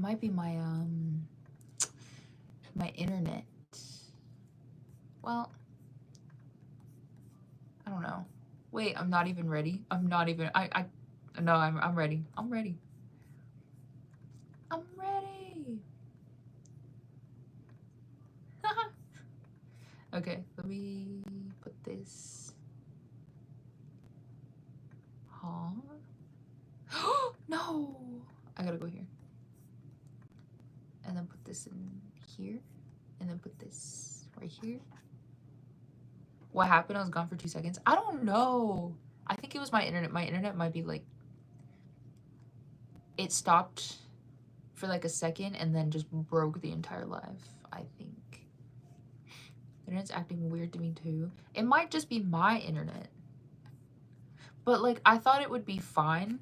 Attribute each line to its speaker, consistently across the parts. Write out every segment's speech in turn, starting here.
Speaker 1: might be my my internet. Well, I don't know. Wait, I'm not even ready. I'm not even no, I'm ready. I'm ready. I'm ready. Okay, let me put this. Huh? No! I gotta go here. And then put this in here. And then put this right here. What happened? I was gone for 2 seconds. I don't know. I think it was my internet. My internet might be like... It stopped for like a second and then just broke the entire live, I think. The internet's acting weird to me too. It might just be my internet. But like, I thought it would be fine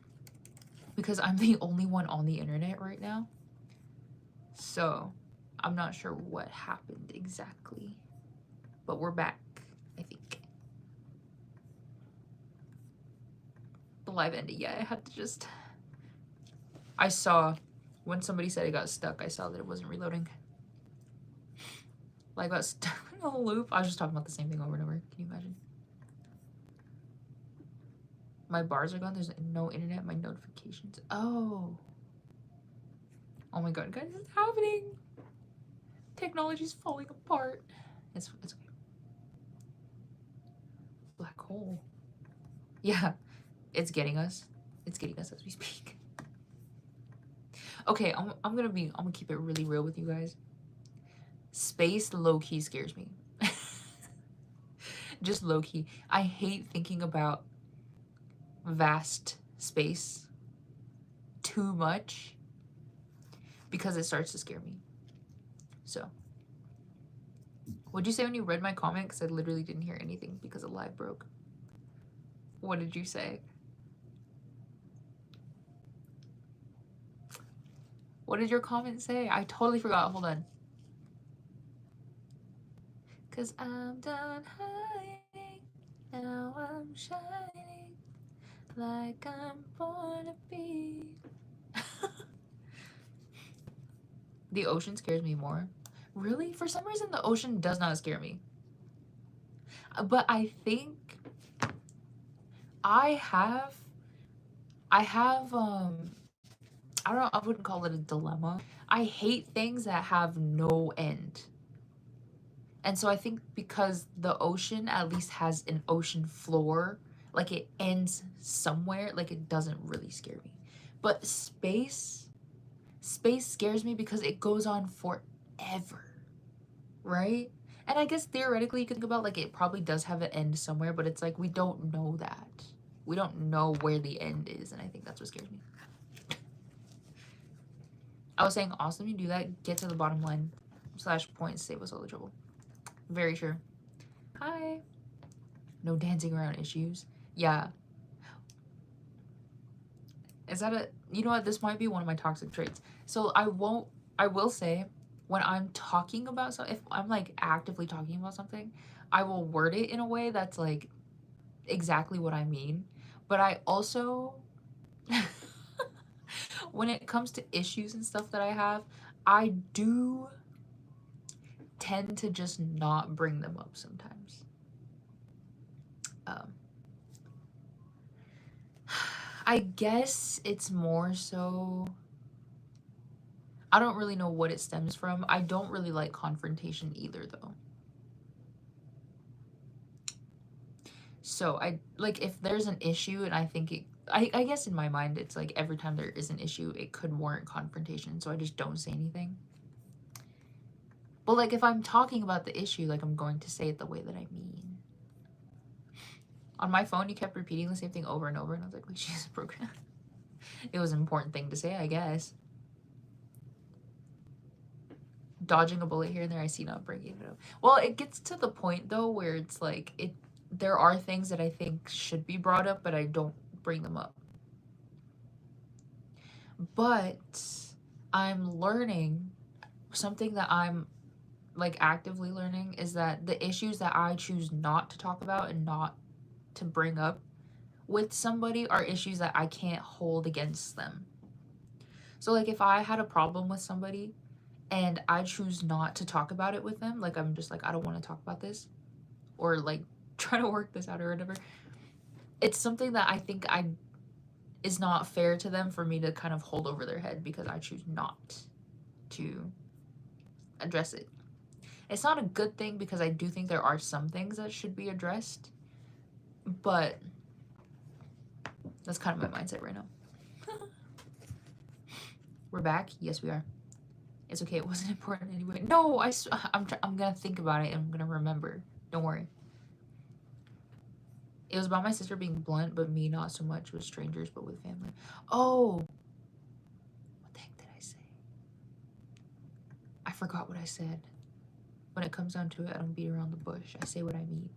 Speaker 1: because I'm the only one on the internet right now. So, I'm not sure what happened exactly. But we're back, I think. The live ended. Yeah, I had to just... I saw when somebody said it got stuck, I saw that it wasn't reloading. Like, I got stuck in a loop. I was just talking about the same thing over and over. Can you imagine? My bars are gone. There's no internet. My notifications. Oh. Oh my god, guys, it's happening. Technology's falling apart. It's okay. Black hole. Yeah, it's getting us. It's getting us as we speak. Okay, I'm gonna keep it really real with you guys. Space low-key scares me. Just low-key. I hate thinking about vast space too much because it starts to scare me. So, what'd you say when you read my comment? Because I literally didn't hear anything because the live broke. What did you say? What did your comment say? I totally forgot. Hold on. Cause I'm done hiding, now I'm shining like I'm born to be. The ocean scares me more. Really? For some reason, the ocean does not scare me. But I think I have, I don't know, I wouldn't call it a dilemma. I hate things that have no end. And so I think because the ocean at least has an ocean floor, like it ends somewhere, like it doesn't really scare me. But space scares me because it goes on forever, right? And I guess theoretically you can think about like it probably does have an end somewhere, but it's like we don't know that. We don't know where the end is, and I think that's what scares me. I was saying, awesome, you do that. Get to the bottom line. /points, save us all the trouble. Very sure. Hi. No dancing around issues. Yeah. Is that a... You know what? This might be one of my toxic traits. So I will say, when I'm talking about something, if I'm like actively talking about something, I will word it in a way that's like exactly what I mean. But I also... when it comes to issues and stuff that I have, I do tend to just not bring them up sometimes. I guess it's more so... I don't really know what it stems from. I don't really like confrontation either, though. So, like, if there's an issue and I think it... I guess in my mind, it's like every time there is an issue, it could warrant confrontation, so I just don't say anything. But, like, if I'm talking about the issue, like, I'm going to say it the way that I mean. On my phone, you kept repeating the same thing over and over, and I was like, wait, she's programmed. It was an important thing to say, I guess. Dodging a bullet here and there, I see, not bringing it up. Well, it gets to the point, though, where it's like, there are things that I think should be brought up, but I don't bring them up. But I'm learning, something that I'm like actively learning is that the issues that I choose not to talk about and not to bring up with somebody are issues that I can't hold against them. So like if I had a problem with somebody and I choose not to talk about it with them, like I'm just like, I don't want to talk about this, or like try to work this out or whatever, it's something that I think I is not fair to them for me to kind of hold over their head because I choose not to address it. It's not a good thing because I do think there are some things that should be addressed, but that's kind of my mindset right now. We're back? Yes, we are. It's okay. It wasn't important anyway. No, I'm gonna think about it and I'm gonna remember. Don't worry. It was about my sister being blunt, but me not so much with strangers, but with family. Oh, what the heck did I say? I forgot what I said. When it comes down to it, I don't beat around the bush. I say what I mean.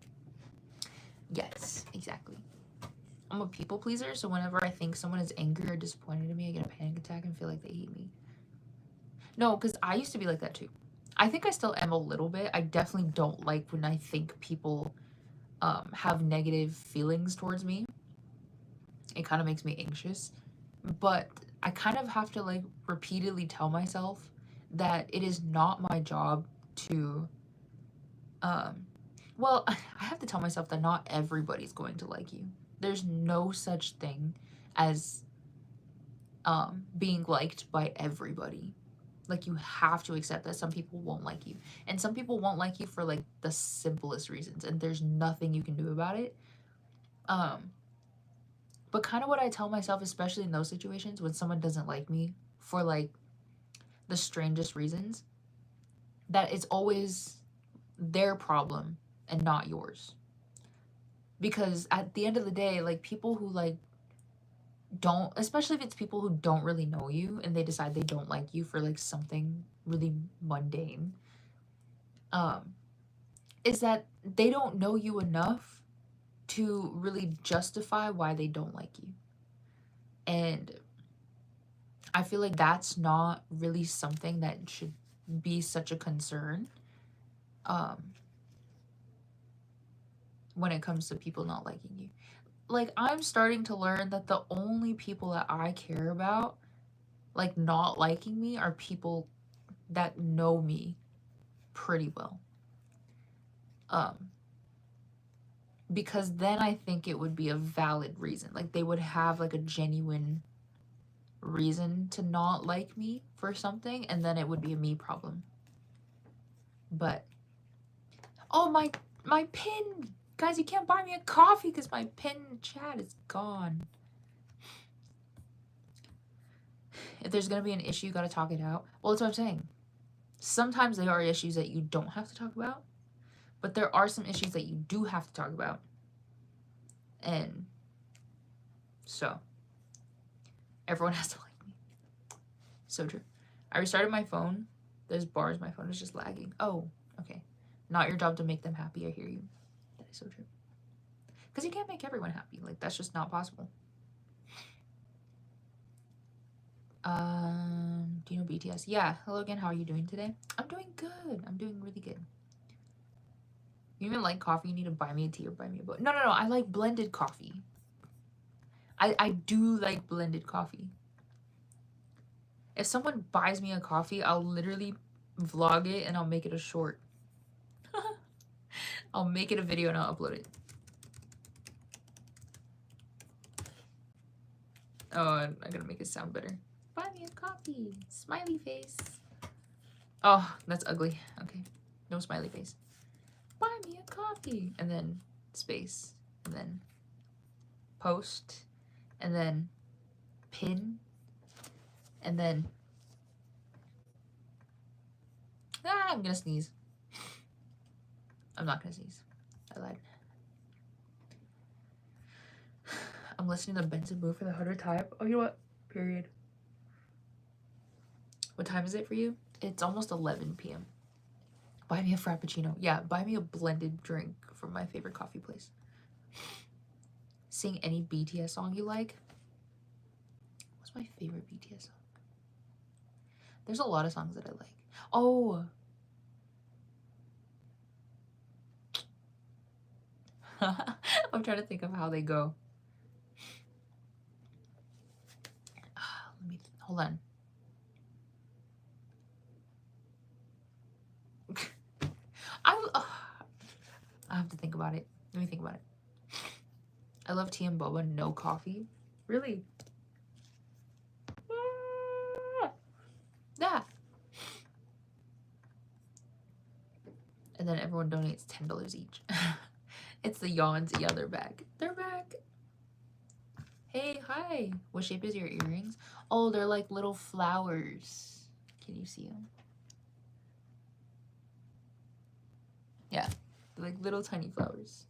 Speaker 1: Yes, exactly. I'm a people pleaser, so whenever I think someone is angry or disappointed in me, I get a panic attack and feel like they hate me. No, because I used to be like that too. I think I still am a little bit. I definitely don't like when I think people have negative feelings towards me. It kind of makes me anxious. But I kind of have to like repeatedly tell myself that it is not my job to well, I have to tell myself that not everybody's going to like you. There's no such thing as being liked by everybody. Like, you have to accept that some people won't like you, and some people won't like you for like the simplest reasons, and there's nothing you can do about it. But kind of what I tell myself, especially in those situations when someone doesn't like me for like the strangest reasons, that it's always their problem and not yours. Because at the end of the day, like, people who like don't, especially if it's people who don't really know you and they decide they don't like you for like something really mundane, is that they don't know you enough to really justify why they don't like you. And I feel like that's not really something that should be such a concern when it comes to people not liking you. Like, I'm starting to learn that the only people that I care about, like, not liking me are people that know me pretty well. Because then I think it would be a valid reason. Like, they would have, like, a genuine reason to not like me for something, and then it would be a me problem. But, oh, my pin! Guys, you can't buy me a coffee because my pin chat is gone. If there's going to be an issue, you got to talk it out. Well, that's what I'm saying. Sometimes there are issues that you don't have to talk about, but there are some issues that you do have to talk about. And so, everyone has to like me. So true. I restarted my phone. There's bars. My phone is just lagging. Oh, okay. Not your job to make them happy. I hear you. That is so true. Because you can't make everyone happy. Like, that's just not possible. Do you know BTS? Yeah. Hello again. How are you doing today? I'm doing good. I'm doing really good. You even like coffee? You need to buy me a tea or buy me a book. No. I like blended coffee. I do like blended coffee. If someone buys me a coffee, I'll literally vlog it and I'll make it a short. I'll make it a video and I'll upload it. Oh, I gotta make it sound better. Buy me a coffee. Smiley face. Oh, that's ugly. Okay. No smiley face. Buy me a coffee. And then space. And then post. And then pin. And then... I'm gonna sneeze. I'm not gonna sneeze. I lied. I'm listening to Benson Move for the harder type. Oh, you know what? Period. What time is it for you? It's almost 11 p.m. Buy me a Frappuccino. Yeah, buy me a blended drink from my favorite coffee place. Sing any BTS song you like. What's my favorite BTS song? There's a lot of songs that I like. Oh. I'm trying to think of how they go. Hold on. I have to think about it. Let me think about it. I love tea and boba, no coffee. Really? Yeah. And then everyone donates $10 each. It's the yawns. Yeah, they're back. They're back. Hey, hi. What shape is your earrings? Oh, they're like little flowers. Can you see them? Yeah, they're like little tiny flowers.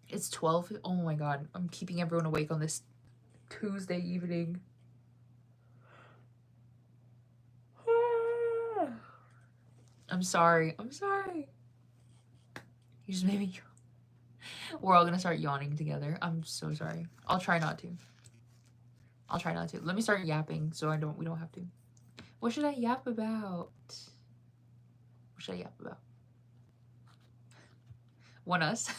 Speaker 1: It's 12. Oh my god, I'm keeping everyone awake on this Tuesday evening. I'm sorry. I'm sorry. You just made me. We're all gonna start yawning together. I'm so sorry. I'll try not to. I'll try not to. Let me start yapping so we don't have to. What should I yap about? What should I yap about? oneus.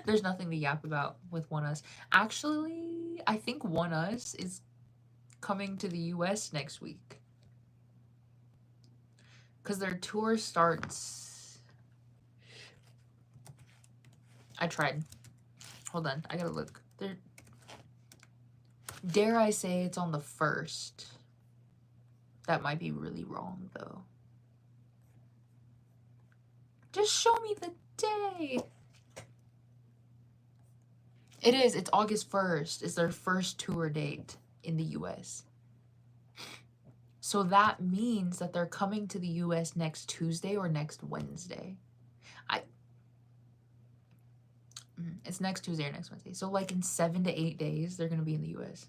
Speaker 1: There's nothing to yap about with oneus. Actually, I think oneus is coming to the US next week. Because their tour starts... I tried. Hold on, I gotta look. Dare I say it's on the 1st. That might be really wrong, though. Just show me the day. It is. It's August 1st. It's their first tour date in the US. So that means that they're coming to the US next Tuesday or next Wednesday. It's next Tuesday or next Wednesday. So like in 7 to 8 days, they're going to be in the US.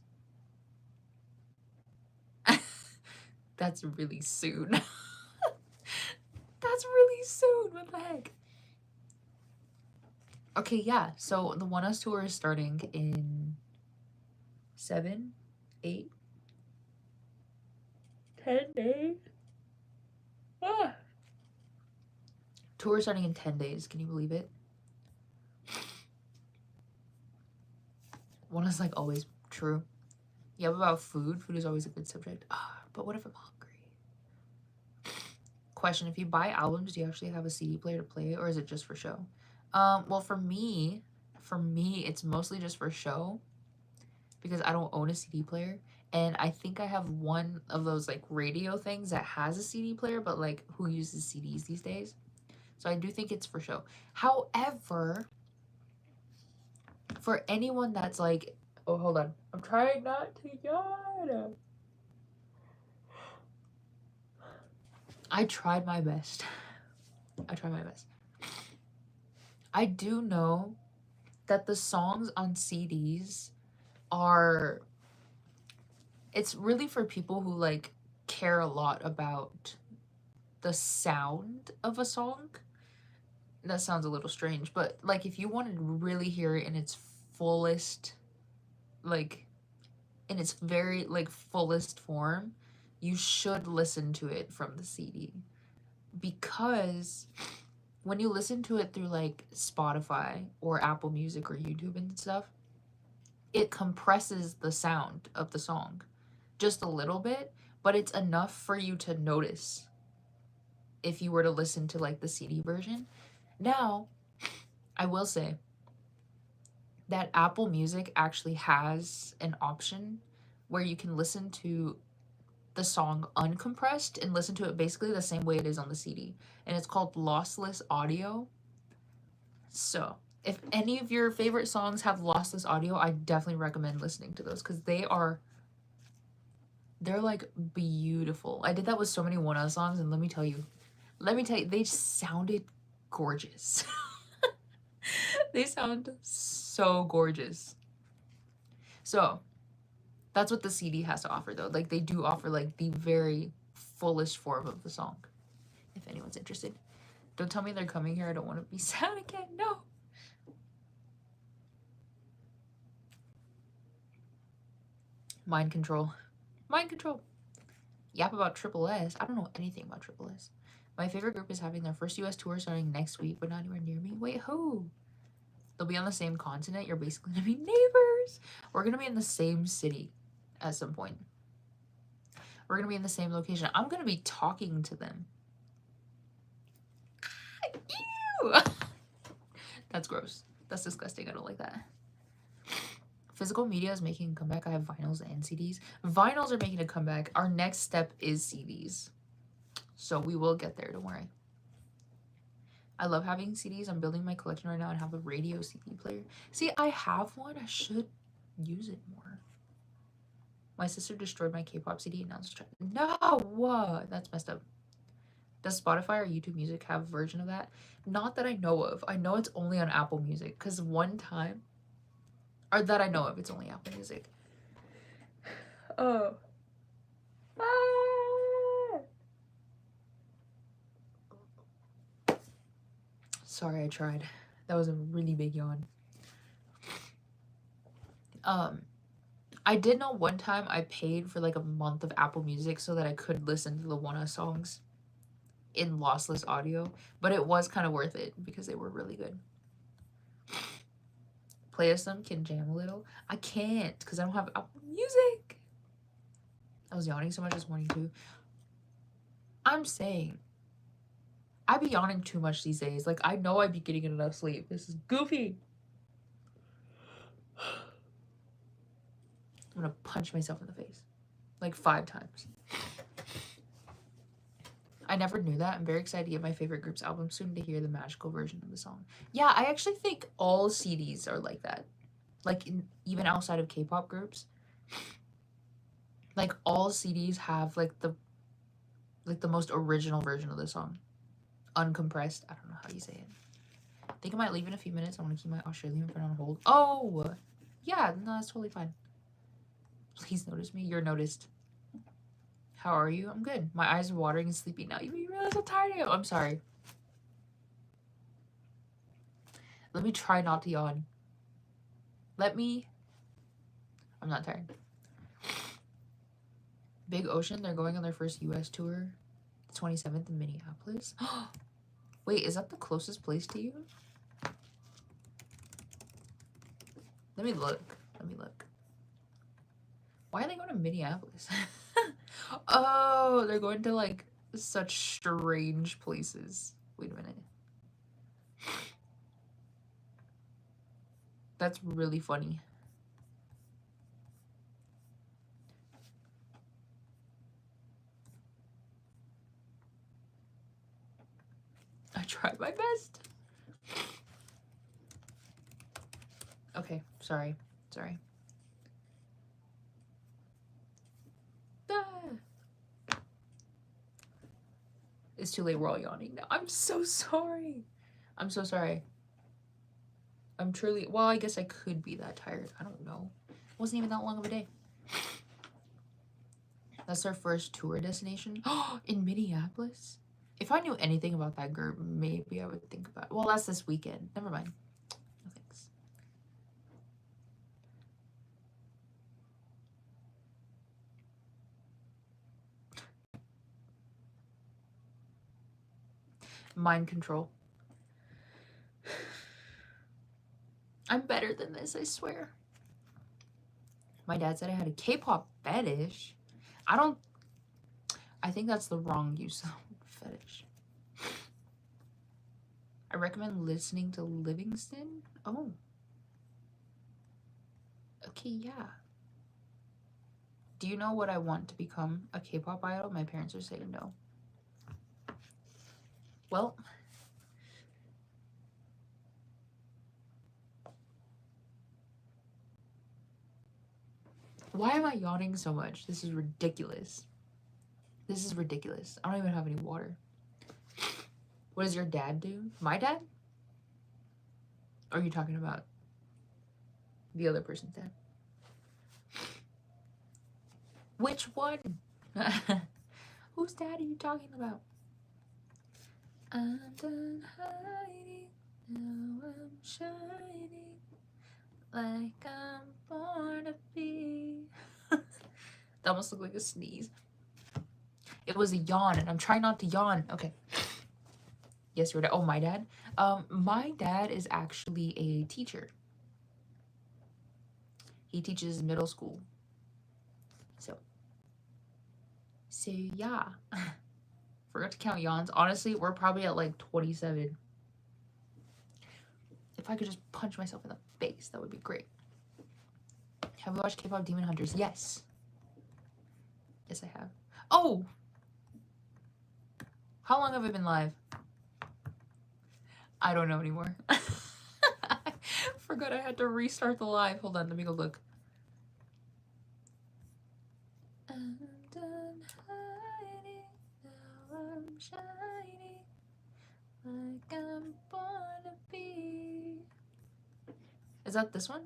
Speaker 1: That's really soon. That's really soon. What the heck? Okay, yeah. So the oneus tour is starting in 7, 8, 10 days. Tour starting in 10 days. Can you believe it? Oneus like always true. Yeah, about food. Food is always a good subject. But what if I'm hungry? Question, if you buy albums, do you actually have a CD player to play, or is it just for show? Well, for me, it's mostly just for show because I don't own a CD player. And I think I have one of those like radio things that has a CD player, but like who uses CDs these days? So I do think it's for show. However, for anyone that's like, oh, hold on. I'm trying not to yawn. I tried my best. I do know that the songs on CDs are... It's really for people who like care a lot about the sound of a song. That sounds a little strange, but like if you wanted to really hear it in its fullest, like in its very like fullest form, you should listen to it from the CD. Because when you listen to it through like Spotify or Apple Music or YouTube and stuff, it compresses the sound of the song just a little bit, but it's enough for you to notice if you were to listen to like the CD version. Now, I will say that Apple Music actually has an option where you can listen to the song uncompressed and listen to it basically the same way it is on the CD. And it's called lossless audio. So if any of your favorite songs have lossless audio, I definitely recommend listening to those because they're like beautiful. I did that with so many oneus songs, and let me tell you, they sounded gorgeous. They sound so gorgeous. So that's what the CD has to offer, though. Like, they do offer like the very fullest form of the song, if anyone's interested. Don't tell me they're coming here. I don't want to be sad again. No. Mind control. Yap about Triple S. I don't know anything about Triple S. My favorite group is having their first US tour starting next week, but not anywhere near me. Wait, who? They'll be on the same continent. You're basically gonna be neighbors. We're gonna be in the same city at some point. We're gonna be in the same location. I'm gonna be talking to them. Ew! That's gross. That's disgusting. I don't like that. Physical media is making a comeback. I have vinyls and CDs. Vinyls are making a comeback. Our next step is CDs. So we will get there, don't worry. I love having CDs. I'm building my collection right now and have a radio CD player. See, I have one. I should use it more. My sister destroyed my K-pop CD and now it's no, what? That's messed up. Does Spotify or YouTube Music have a version of that? Not that I know of. I know it's only on Apple Music because one time, or that I know of, it's only Apple Music. Oh. Sorry, I tried. That was a really big yawn. I did know one time I paid for like a month of Apple Music so that I could listen to the oneus songs in lossless audio, but it was kind of worth it because they were really good. Play us some, can jam a little. I can't because I don't have Apple Music. I was yawning so much this morning too. I'm saying, I be yawning too much these days. Like, I know I be getting enough sleep. This is goofy. I'm gonna punch myself in the face. Like 5 times. I never knew that. I'm very excited to get my favorite group's album soon to hear the magical version of the song. Yeah, I actually think all CDs are like that. Like, even outside of K-pop groups. Like, all CDs have, like, the most original version of the song. Uncompressed. I don't know how you say it. I think I might leave in a few minutes. I want to keep my Australian friend on hold. Oh! Yeah, no, that's totally fine. Please notice me. You're noticed. How are you? I'm good. My eyes are watering and sleepy now. You realize how tired I am? I'm sorry. Let me try not to yawn. I'm not tired. Big Ocean, they're going on their first US tour. The 27th in Minneapolis. Wait, is that the closest place to you? Let me look. Why are they going to Minneapolis? Oh, they're going to like such strange places. Wait a minute. That's really funny. I tried my best. Okay, sorry. It's too late. We're all yawning now. I'm so sorry. I'm truly, well, I guess I could be that tired. I don't know. It wasn't even that long of a day. That's their first tour destination. In Minneapolis? If I knew anything about that group, maybe I would think about it. Well, that's this weekend. Never mind. No thanks. Mind control. I'm better than this, I swear. My dad said I had a K-pop fetish. I think that's the wrong use of fetish. I recommend listening to Livingston. Oh. Okay, yeah. Do you know what I want to become? A K-pop idol? My parents are saying no. Well, why am I yawning so much? This is ridiculous. I don't even have any water. What does your dad do? My dad? Or are you talking about the other person's dad? Which one? Whose dad are you talking about? I'm done hiding, now I'm shining like I'm born to be. That almost looked like a sneeze. It was a yawn, and I'm trying not to yawn. Okay. Yes, your dad. Oh, my dad? My dad is actually a teacher. He teaches middle school. So yeah. Forgot to count yawns. Honestly, we're probably at like 27. If I could just punch myself in the face, that would be great. Have you watched K-pop Demon Hunters? Yes. Yes, I have. Oh! How long have I been live? I don't know anymore. I forgot I had to restart the live. Hold on, let me go look. I'm done hiding, now I'm shining like I'm born to be. Is that this one?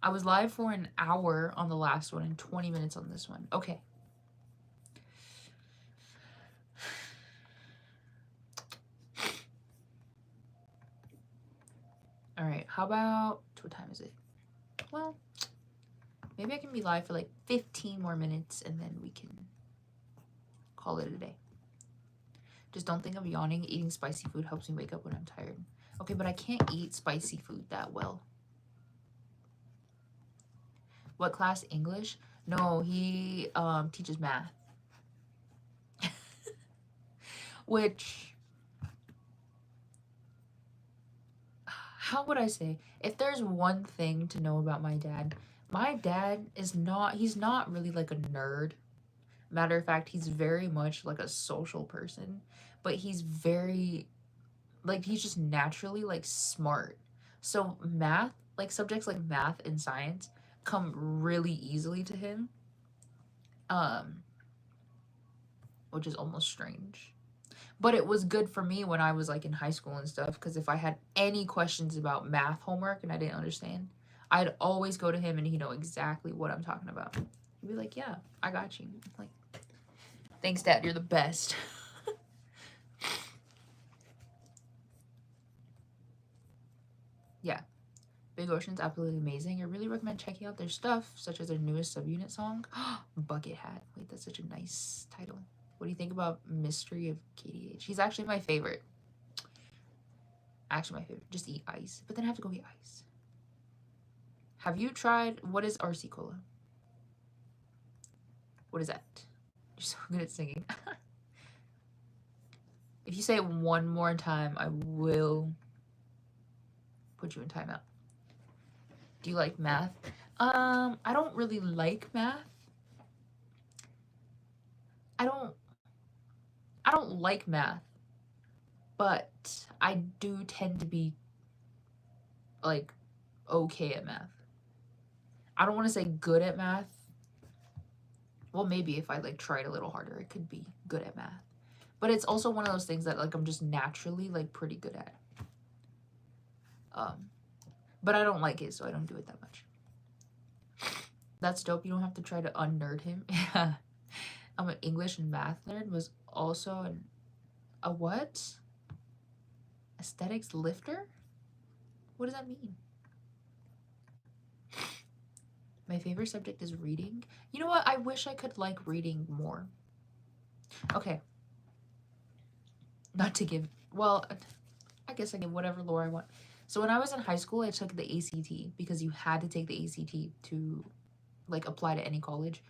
Speaker 1: I was live for an hour on the last one and 20 minutes on this one. Okay. All right, how about, what time is it? Well, maybe I can be live for like 15 more minutes and then we can call it a day. Just don't think of yawning. Eating spicy food helps me wake up when I'm tired. Okay, but I can't eat spicy food that well. What class? English? No, he teaches math. Which, how would I say? If there's one thing to know about my dad is not, he's not really like a nerd. Matter of fact, he's very much like a social person, but he's very, like, he's just naturally like smart. So math, like subjects like math and science come really easily to him, which is almost strange. But it was good for me when I was like in high school and stuff, because if I had any questions about math homework and I didn't understand, I'd always go to him and he'd know exactly what I'm talking about. He'd be like, yeah, I got you. I'm like, thanks, Dad, you're the best. Yeah, Big Ocean's absolutely amazing. I really recommend checking out their stuff, such as their newest subunit song, Bucket Hat. Wait, that's such a nice title. What do you think about Mystery of KDH? He's actually my favorite. Actually my favorite. Just eat ice. But then I have to go eat ice. Have you tried, what is RC Cola? What is that? You're so good at singing. If you say it one more time, I will put you in timeout. Do you like math? I don't really like math. I don't like math, but I do tend to be like okay at math. I don't want to say good at math. Well, maybe if I like tried a little harder, I could be good at math. But it's also one of those things that like I'm just naturally like pretty good at. But I don't like it, so I don't do it that much. That's dope. You don't have to try to unnerd him. Yeah. I'm an English and math nerd. Was also a what? Aesthetics lifter? What does that mean? My favorite subject is reading. You know what? I wish I could like reading more. Okay. Not to give, well, I guess I give whatever lore I want. So when I was in high school, I took the ACT because you had to take the ACT to like apply to any college.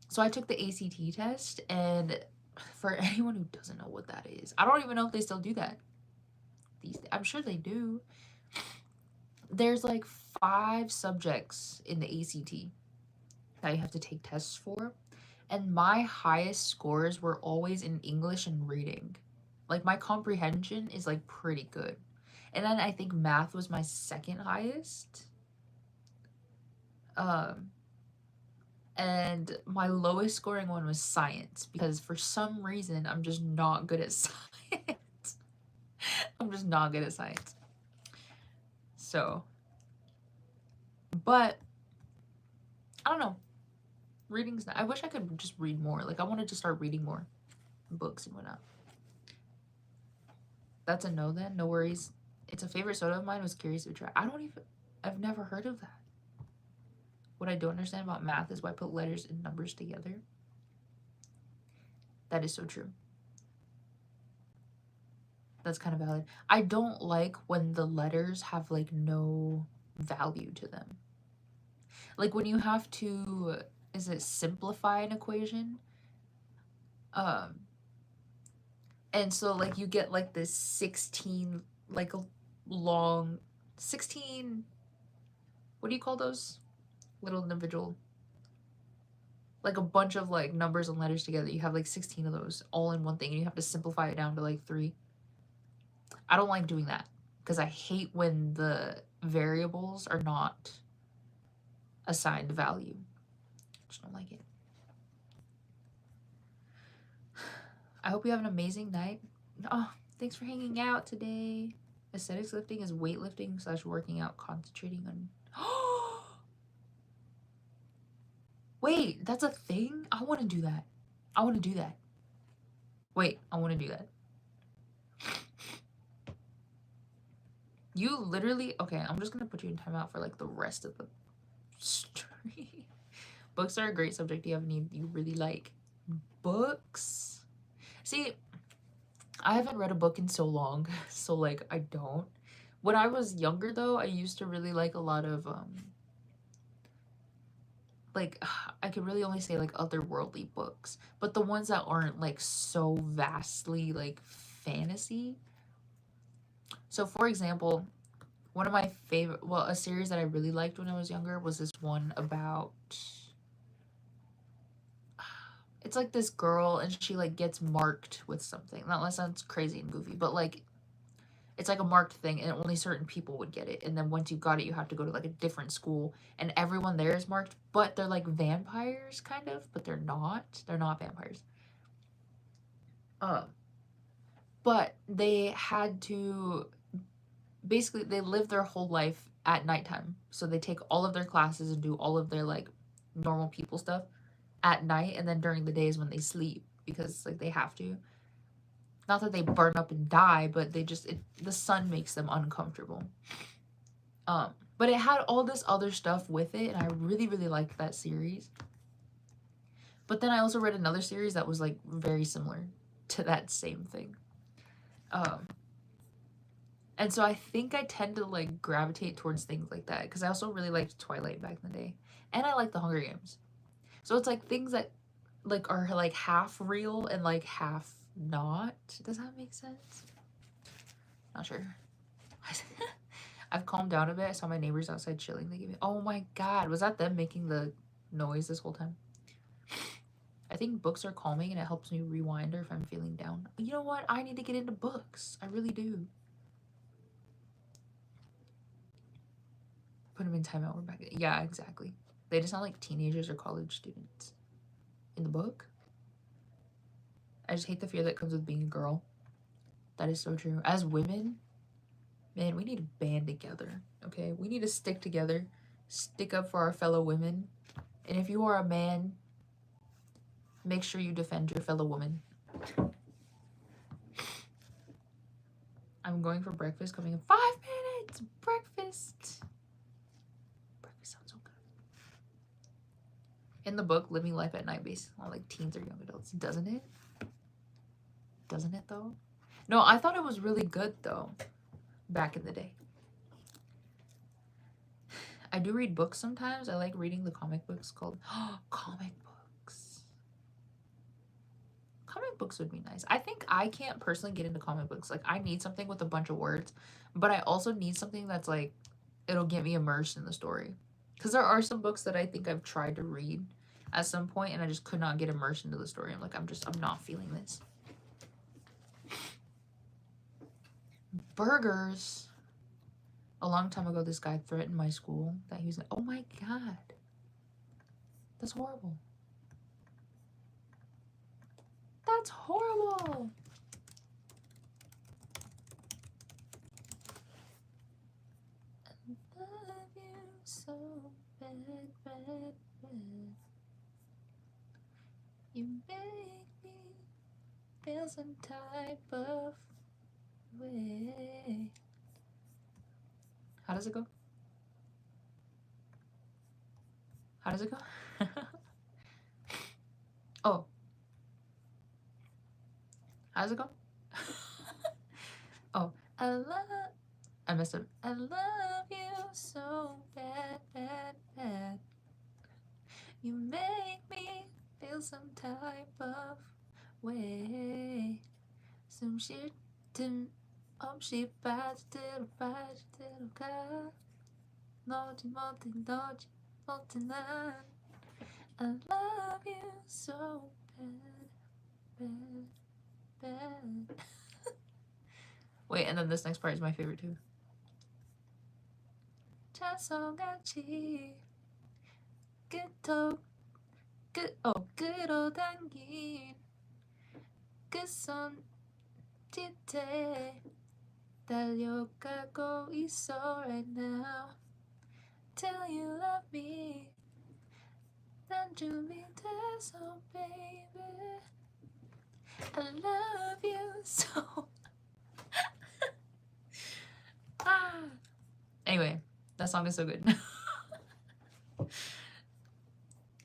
Speaker 1: So I took the ACT test, and for anyone who doesn't know what that is, I don't even know if they still do that. I'm sure they do. There's like 5 subjects in the ACT that you have to take tests for, and my highest scores were always in English and reading. Like my comprehension is like pretty good. And then I think math was my second highest. And my lowest scoring one was science, because for some reason I'm just not good at science. I'm just not good at science. So, but I don't know. Reading's not, I wish I could just read more. Like I wanted to start reading more books and whatnot. That's a no then. No worries. It's a favorite soda of mine. Was curious to try. I've never heard of that. What I don't understand about math is why I put letters and numbers together. That is so true. That's kind of valid. I don't like when the letters have like no value to them. Like when you have to, is it simplify an equation? And so like you get like this 16 like long 16, what do you call those? Little individual, like a bunch of like numbers and letters together. You have like 16 of those all in one thing and you have to simplify it down to like 3. I don't like doing that because I hate when the variables are not assigned value. Just don't like it. I hope you have an amazing night. Oh, thanks for hanging out today. Aesthetics lifting is weightlifting / working out, concentrating on. Wait, that's a thing? I want to do that. I want to do that. Wait, I want to do that. You literally, okay, I'm just going to put you in timeout for like the rest of the stream. Books are a great subject. Do you have any you really like? Books? See, I haven't read a book in so long, so like I don't. When I was younger though, I used to really like a lot of like I could really only say like otherworldly books, but the ones that aren't like so vastly like fantasy. So for example, one of my favorite, well, a series that I really liked when I was younger was this one about, it's like this girl and she like gets marked with something. That sounds crazy and goofy, but like it's like a marked thing and only certain people would get it. And then once you got it, you have to go to like a different school and everyone there is marked, but they're like vampires kind of, but they're not. They're not vampires. But they had to, basically they live their whole life at nighttime. So they take all of their classes and do all of their like normal people stuff at night, and then during the days when they sleep because like they have to. Not that they burn up and die, but they just the sun makes them uncomfortable. But it had all this other stuff with it, and I really really liked that series. But then I also read another series that was like very similar to that same thing. And so I think I tend to like gravitate towards things like that because I also really liked Twilight back in the day, and I like the Hunger Games. So it's like things that like are like half real and like half not. Does that make sense? Not sure. I've calmed down a bit. I saw my neighbors outside chilling. They gave me, oh my god, was that them making the noise this whole time? I think books are calming and it helps me rewind or if I'm feeling down. You know what? I need to get into books. I really do. Put them in timeout. We're back. Yeah, exactly. They just sound like teenagers or college students. In the book? I just hate the fear that comes with being a girl. That is so true. As women, man, we need to band together, okay? We need to stick together, stick up for our fellow women. And if you are a man, make sure you defend your fellow woman. I'm going for breakfast coming in 5 minutes. Breakfast. Breakfast sounds so good. In the book, living life at night based on like teens or young adults, doesn't it? Doesn't it though? No, I thought it was really good though, back in the day. I do read books sometimes. I like reading the comic books called comic books. Comic books would be nice. I think I can't personally get into comic books. Like I need something with a bunch of words, but I also need something that's like, it'll get me immersed in the story. Because there are some books that I think I've tried to read at some point and I just could not get immersed into the story. I'm like, I'm not feeling this. Burgers. A long time ago, this guy threatened my school that he was like, oh my god. That's horrible. That's horrible. I love you so bad, bad, bad. You make me feel some type of way. How does it go? How does it go? Oh. How does it go? Oh. I messed up. I love you so bad, bad, bad. You make me feel some type of way. Some shit to 없이 빠져들어가 너지 못해 너지 못해 난 I love you so bad, bad, bad. Wait, and then this next part is my favorite too. 자석같이 끌어당긴 그 손짓에 달려가고 있어 right now. Till you love me. 난 준비됐어, baby. I love you so. Anyway, that song is so good.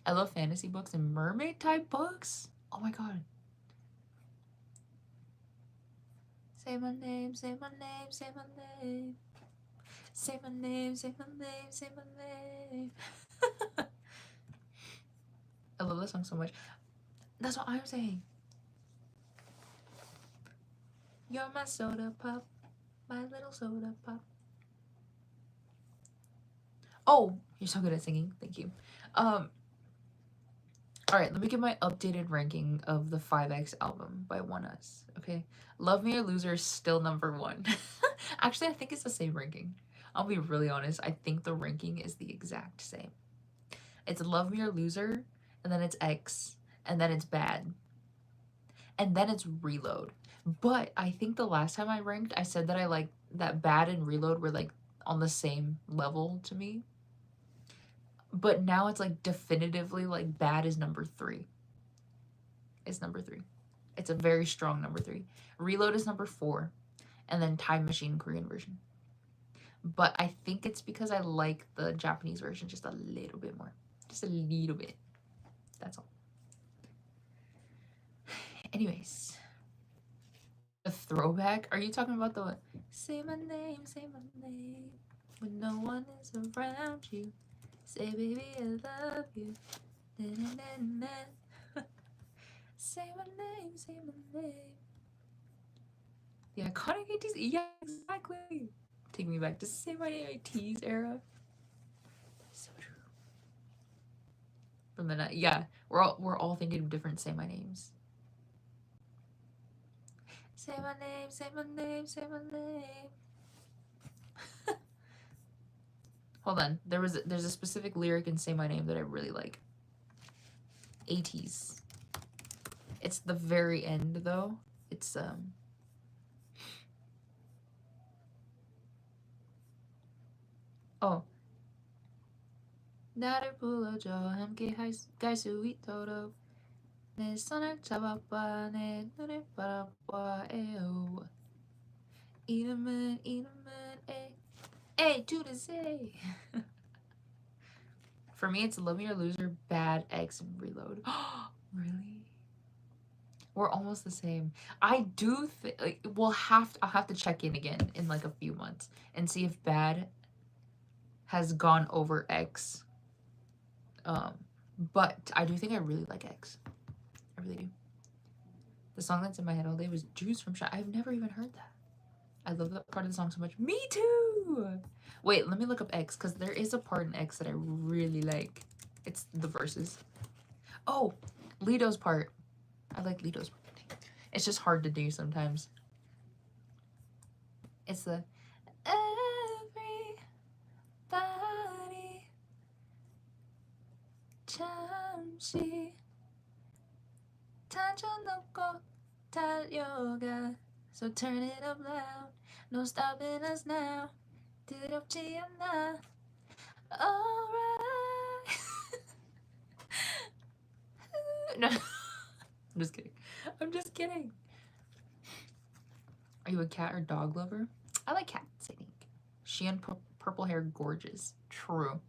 Speaker 1: I love fantasy books and mermaid type books. Oh my god. Say my name, say my name, say my name. Say my name, say my name, say my name. I love this song so much. That's what I'm saying. You're my soda pop, my little soda pop. Oh, you're so good at singing. Thank you. All right, let me give my updated ranking of the 5X album by oneus. Okay, Love Me or Loser is still number 1. Actually, I think it's the same ranking. I'll be really honest. I think the ranking is the exact same. It's Love Me or Loser, and then it's X, and then it's Bad, and then it's Reload. But I think the last time I ranked, I said that I like that Bad and Reload were like on the same level to me. But now it's like definitively like Bad is number 3. It's number 3. It's a very strong number 3. Reload is number 4, and then Time Machine Korean version. But I think it's because I like the Japanese version just a little bit more. Just a little bit. That's all. Anyways. A throwback? Are you talking about the say my name when no one is around you? Say baby I love you. Na, na, na, na. Say my name, say my name. The iconic 80s, yeah, exactly. Take me back to Say My Name 80s era. So true. From the night, yeah, we're all thinking of different Say My Names. Say my name, say my name, say my name. Hold on, there's a specific lyric in Say My Name that I really like. 80s. It's the very end though. It's oh. 나를 불러줘 함께 갈 수 있도록 내 손을 잡아봐 내 눈을 바라봐 에오 이름은 A to the Z. For me it's Love Me or Loser, Bad, X, and Reload. Really? We're almost the same. I do think I'll have to check in again in like a few months and see if Bad has gone over X. But I do think I really like X. I really do. The song that's in my head all day was Juice from Shy. I've never even heard that. I love that part of the song so much. Me too! Wait, let me look up X, because there is a part in X that I really like. It's the verses. Oh, Lito's part. I like Lito's part. It's just hard to do sometimes. It's the everybody 잠시 단전 놓고 달려가. So turn it up loud. No stopping us now. 두렵지 않아. Alright. No. I'm just kidding. I'm just kidding. Are you a cat or dog lover? I like cats, I think. She and purple hair, gorgeous. True.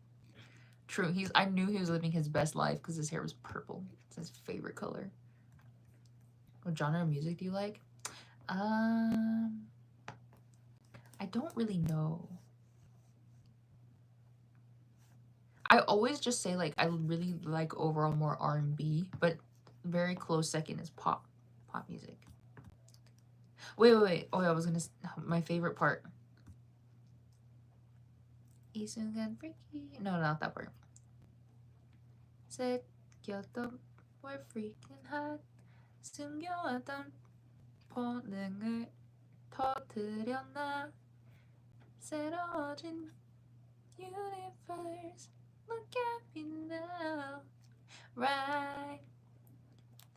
Speaker 1: True. I knew he was living his best life because his hair was purple. It's his favorite color. What genre of music do you like? I don't really know. I always just say like I really like overall more R&B, but very close second is pop music. Wait. Oh, yeah, I was gonna. My favorite part. 이순간 freaky. No, not that part. 새겼던 we're freaking hot. 숨겨왔던 본능을 터뜨렸나. 새로워진 universe. Look at me now. Right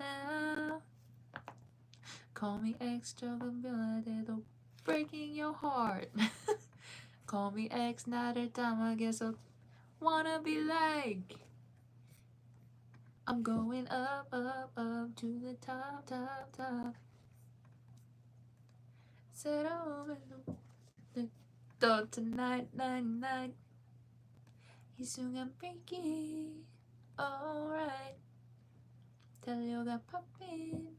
Speaker 1: now. Call me X 조금 변화돼도 breaking your heart. Call me X 나를 담아 계속 wanna be like. I'm going up to the top. 새로운 또 tonight, night. 이 순간 freaky. Alright. 달려가 popping.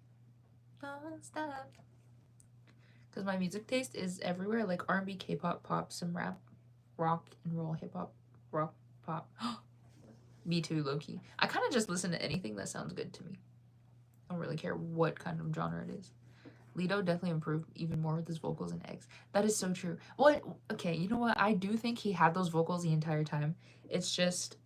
Speaker 1: Don't stop. Because my music taste is everywhere, like R&B, K-pop, pop, some rap, rock and roll, hip-hop, rock, pop. Me too, low-key. I kind of just listen to anything that sounds good to me. I don't really care what kind of genre it is. Lido definitely improved even more with his vocals in X. That is so true. Well, okay, you know what? I do think he had those vocals the entire time. It's just,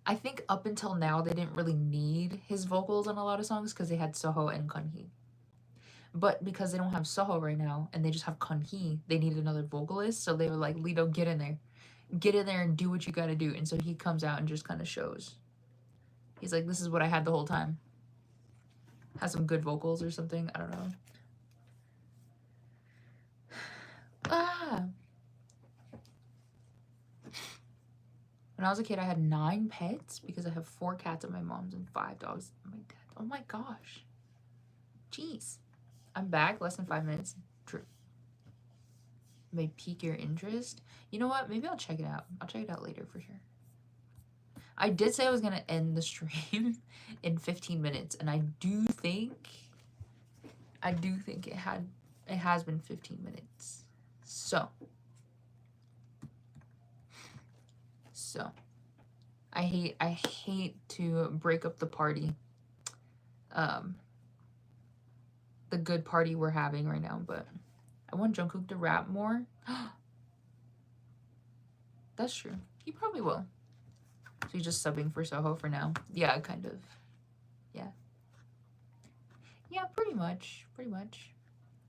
Speaker 1: I think up until now, they didn't really need his vocals on a lot of songs because they had Soho and Kunhee. But because they don't have Soho right now and they just have Kunhee, they needed another vocalist. So they were like, Lido, get in there. Get in there and do what you gotta do. And so he comes out and just kind of shows. He's like, this is what I had the whole time. Has some good vocals or something. I don't know. When I was a kid, I had 9 pets because I have 4 cats at my mom's and 5 dogs at my dad's. Oh my gosh. Jeez. I'm back. Less than 5 minutes. True. May pique your interest. You know what? Maybe I'll check it out. I'll check it out later for sure. I did say I was going to end the stream in 15 minutes. And I do think it has been 15 minutes. So I hate to break up the party. The good party we're having right now, but I want Jungkook to rap more. That's true. He probably will. So he's just subbing for Soho for now. Yeah, kind of. Yeah. Yeah, pretty much.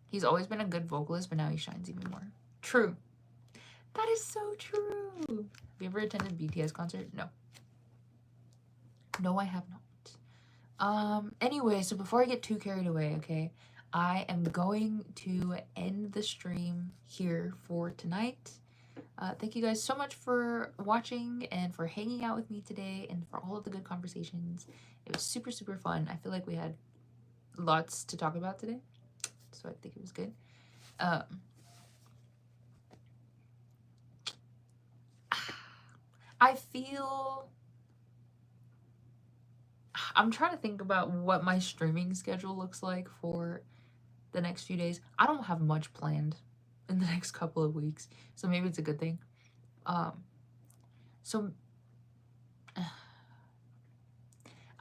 Speaker 1: He's always been a good vocalist, but now he shines even more. True. That is so true. Have you ever attended BTS concert? No. No, I have not. Anyway, so before I get too carried away, okay, I am going to end the stream here for tonight. Thank you guys so much for watching and for hanging out with me today and for all of the good conversations. It was super, super fun. I feel like we had lots to talk about today, so I think it was good. I'm trying to think about what my streaming schedule looks like for the next few days. I don't have much planned in the next couple of weeks, so maybe it's a good thing. So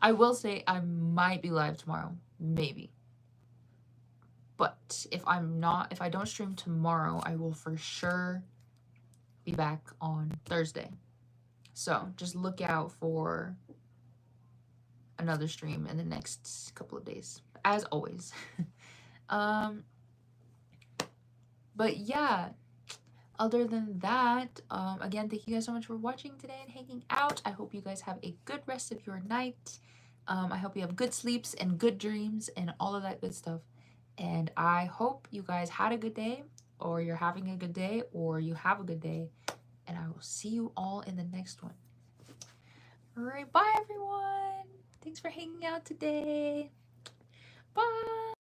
Speaker 1: I will say I might be live tomorrow, maybe. But if I don't stream tomorrow, I will for sure be back on Thursday. So just look out for another stream in the next couple of days, as always. But yeah, other than that, again, thank you guys so much for watching today and hanging out. I hope you guys have a good rest of your night. I hope you have good sleeps and good dreams and all of that good stuff. And I hope you guys had a good day, or you're having a good day, or you have a good day. And I will see you all in the next one. All right, bye everyone. Thanks for hanging out today. Bye.